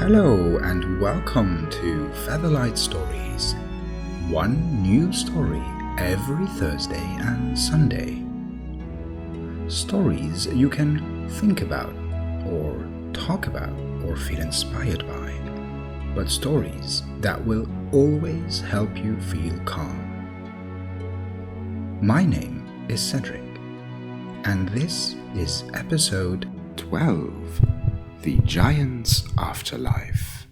Hello and welcome to Featherlight Stories. One new story every Thursday and Sunday. Stories you can think about or talk about or feel inspired by, but stories that will always help you feel calm. My name is Cedric, and this is episode 12. The Giant's Afterlife.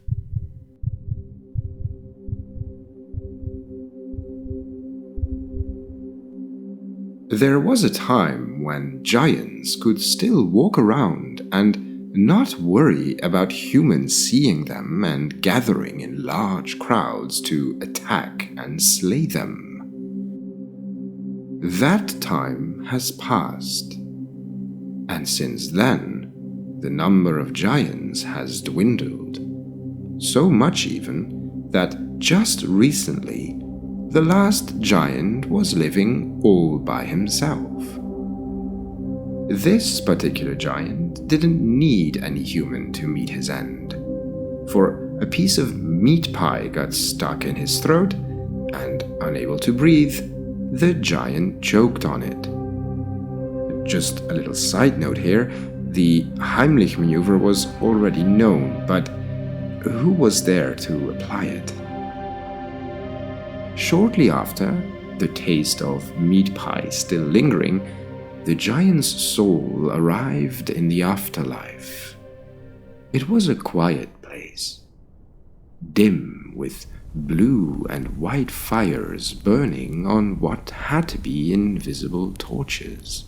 There was a time when giants could still walk around and not worry about humans seeing them and gathering in large crowds to attack and slay them. That time has passed, and since then, the number of giants has dwindled, so much even that just recently the last giant was living all by himself. This particular giant didn't need any human to meet his end, for a piece of meat pie got stuck in his throat, and unable to breathe, the giant choked on it. Just a little side note here. The Heimlich maneuver was already known, but who was there to apply it? Shortly after, the taste of meat pie still lingering, the giant's soul arrived in the afterlife. It was a quiet place, dim with blue and white fires burning on what had to be invisible torches.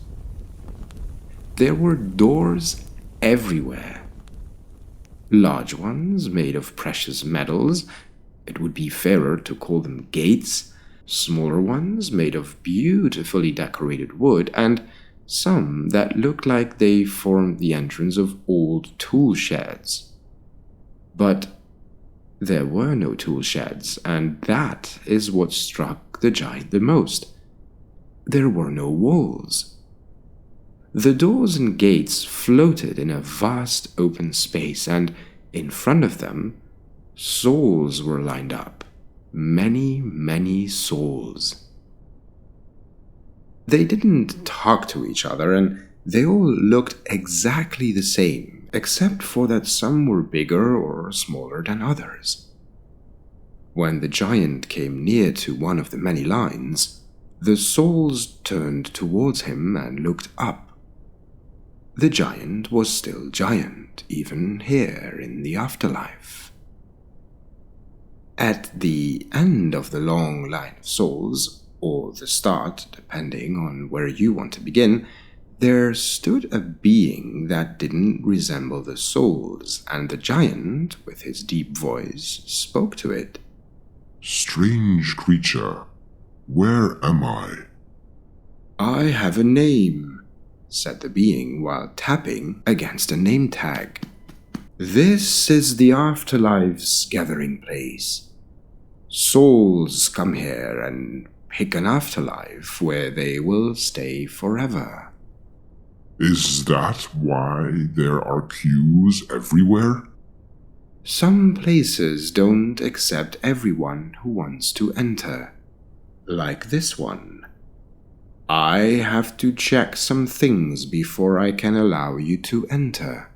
There were doors everywhere. Large ones made of precious metals, it would be fairer to call them gates, smaller ones made of beautifully decorated wood, and some that looked like they formed the entrance of old tool sheds. But there were no tool sheds, and that is what struck the giant the most. There were no walls. The doors and gates floated in a vast open space, and in front of them, souls were lined up. Many, many souls. They didn't talk to each other, and they all looked exactly the same, except for that some were bigger or smaller than others. When the giant came near to one of the many lines, the souls turned towards him and looked up. The giant was still giant, even here in the afterlife. At the end of the long line of souls, or the start, depending on where you want to begin, there stood a being that didn't resemble the souls, and the giant, with his deep voice, spoke to it. "Strange creature, where am I?" "I have a name," said the being while tapping against a name tag. "This is the afterlife's gathering place. Souls come here and pick an afterlife where they will stay forever." "Is that why there are queues everywhere?" "Some places don't accept everyone who wants to enter. Like this one. I have to check some things before I can allow you to enter."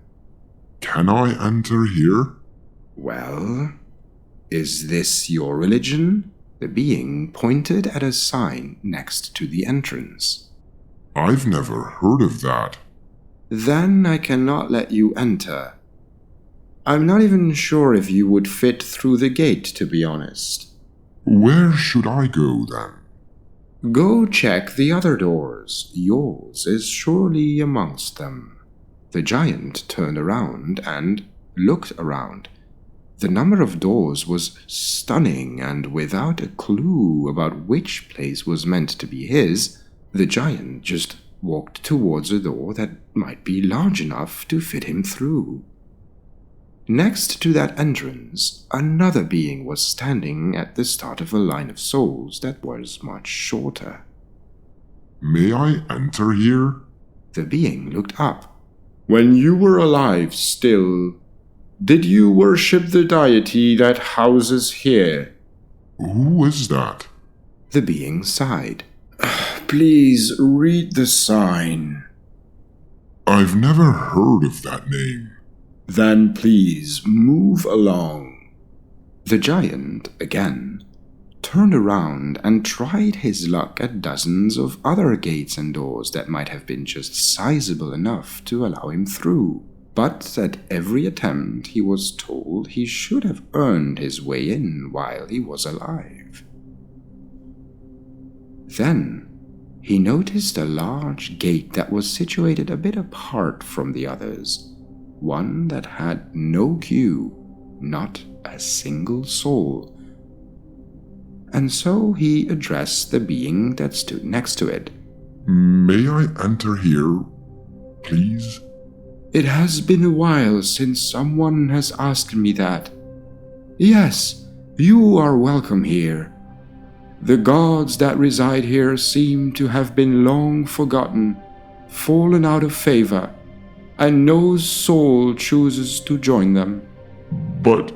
"Can I enter here?" "Well, is this your religion?" The being pointed at a sign next to the entrance. "I've never heard of that." "Then I cannot let you enter. I'm not even sure if you would fit through the gate, to be honest." "Where should I go then?" "Go check the other doors. Yours is surely amongst them." The giant turned around and looked around. The number of doors was stunning, and without a clue about which place was meant to be his, the giant just walked towards a door that might be large enough to fit him through. Next to that entrance, another being was standing at the start of a line of souls that was much shorter. "May I enter here?" The being looked up. "When you were alive still, Did you worship the deity that houses here? Who is that? The being sighed. Please read the sign. I've never heard of that name. Then please move along. The giant, again, turned around and tried his luck at dozens of other gates and doors that might have been just sizable enough to allow him through. But at every attempt he was told he should have earned his way in while he was alive. Then he noticed a large gate that was situated a bit apart from the others, one that had no queue, not a single soul. And so he addressed the being that stood next to it. May I enter here, please? It has been a while since someone has asked me that. Yes, you are welcome here. The gods that reside here seem to have been long forgotten, fallen out of favor, and no soul chooses to join them. But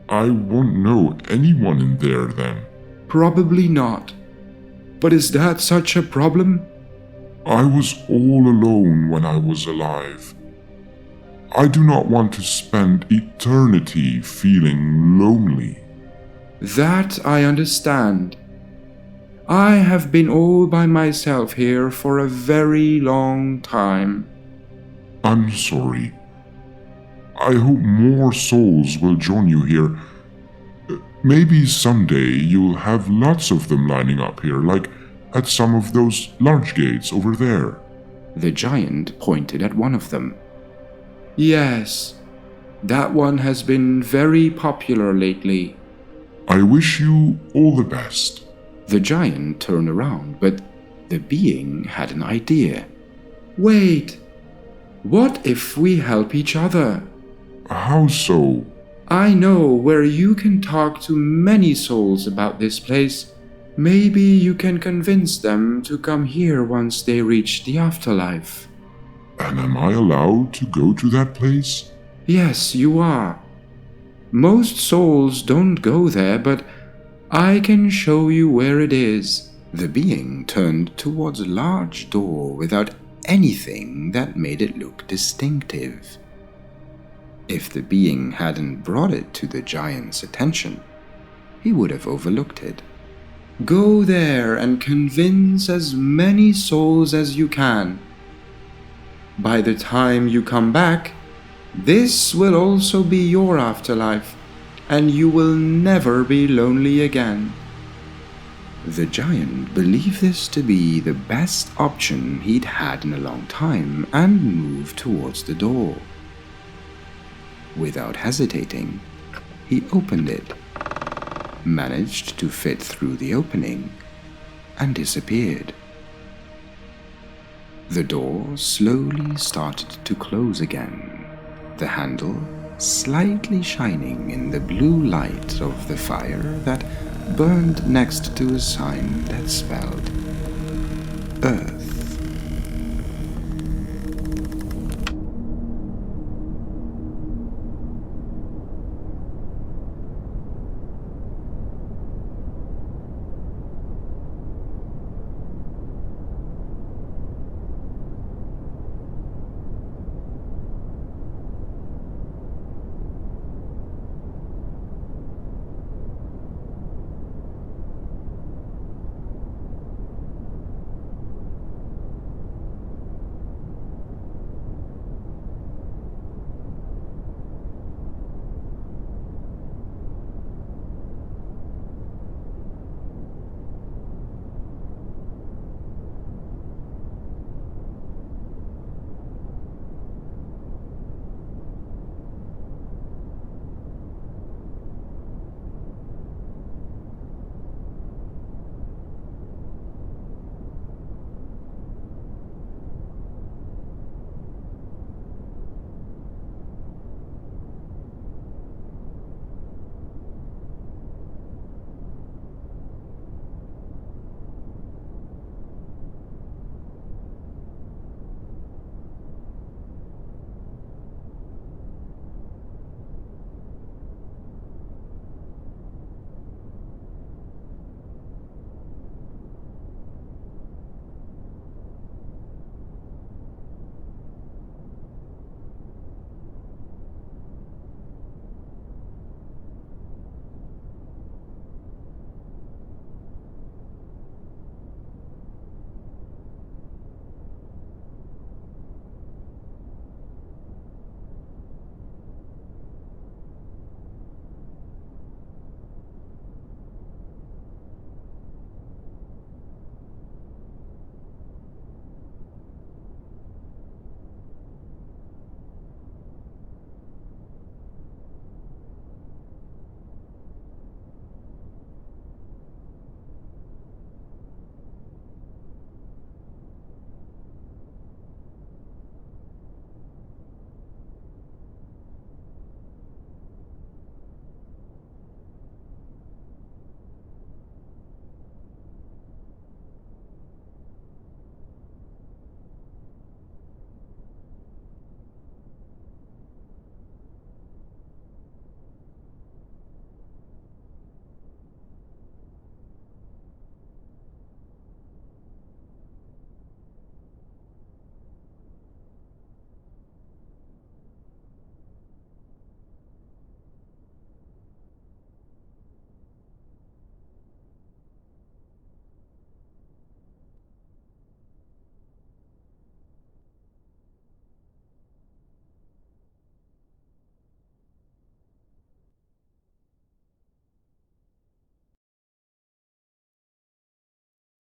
I won't know anyone in there then. Probably not. But is that such a problem? I was all alone when I was alive. I do not want to spend eternity feeling lonely. That I understand. I have been all by myself here for a very long time. I'm sorry. I hope more souls will join you here. Maybe someday you'll have lots of them lining up here, like at some of those large gates over there. The giant pointed at one of them. Yes, that one has been very popular lately. I wish you all the best. The giant turned around, but the being had an idea. Wait, what if we help each other? How so? I know where you can talk to many souls about this place. Maybe you can convince them to come here once they reach the afterlife. And am I allowed to go to that place? Yes, you are. Most souls don't go there, but I can show you where it is. The being turned towards a large door without anything that made it look distinctive. If the being hadn't brought it to the giant's attention, he would have overlooked it. Go there and convince as many souls as you can. By the time you come back, this will also be your afterlife, and you will never be lonely again. The giant believed this to be the best option he'd had in a long time and moved towards the door. Without hesitating, he opened it, managed to fit through the opening, and disappeared. The door slowly started to close again, the handle slightly shining in the blue light of the fire that burned next to a sign that spelled Earth.